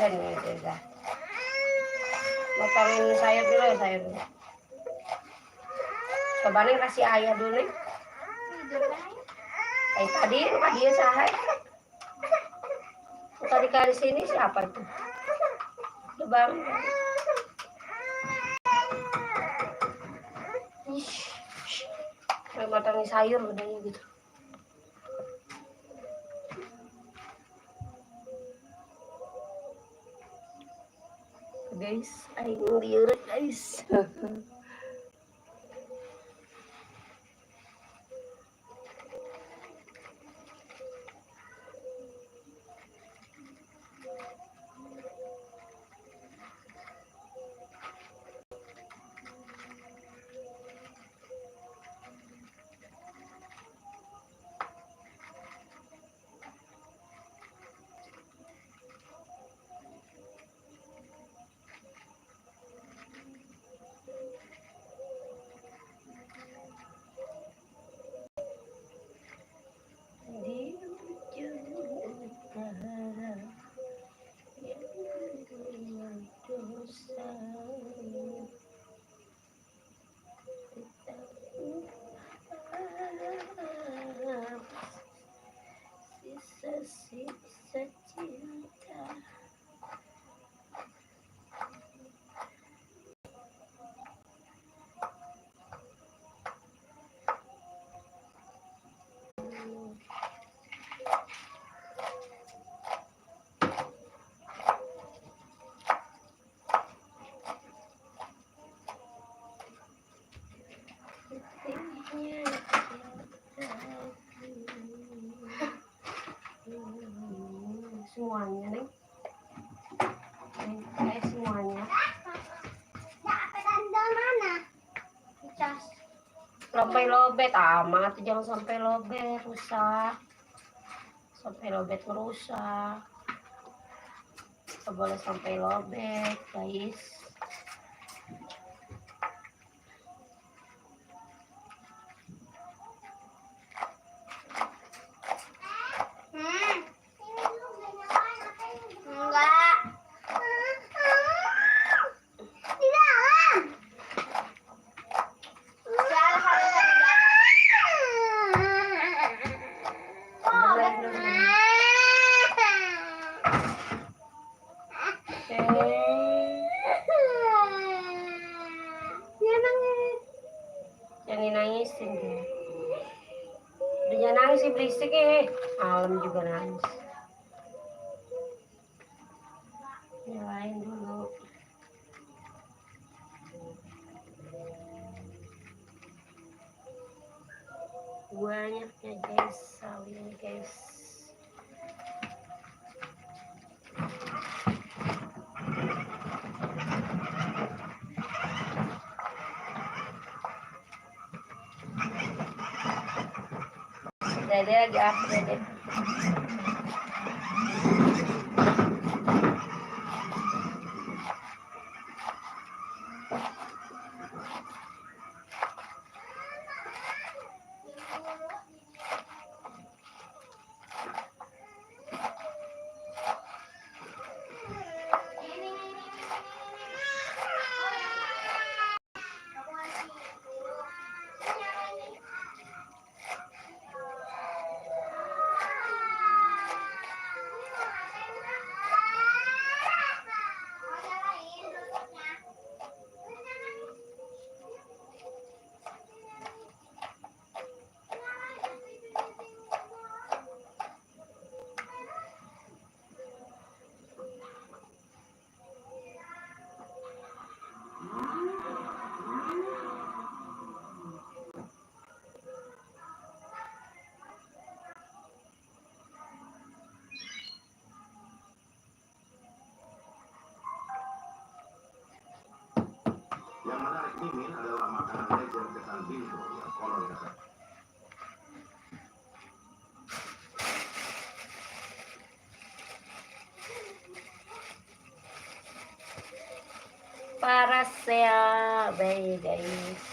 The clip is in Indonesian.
dan ini dah. Motongin sayur dulu ya, sayur dulu. Coba nih kasih ayah dulu nih. Tadi dia sahai. Tadi kali sini siapa tuh? Bang. Kayak matangin sayur udahnya gitu. Guys, aing liur guys. Sisa cinta. Semuanya nih, kayak semuanya. Sampai lobet amat, jangan sampai lobet rusak, sampai lobet merusak. Nggak boleh sampai lobet guys. Jangan nangisin dia. Dia nangis sih berisik malam juga nangis. Nyalain dulu. Banyaknya guys, sawi guys. Dede lagi apa dede? Yang menarik ini adalah makanan legend ketan bintu yang konon katanya. Parasel, baik guys.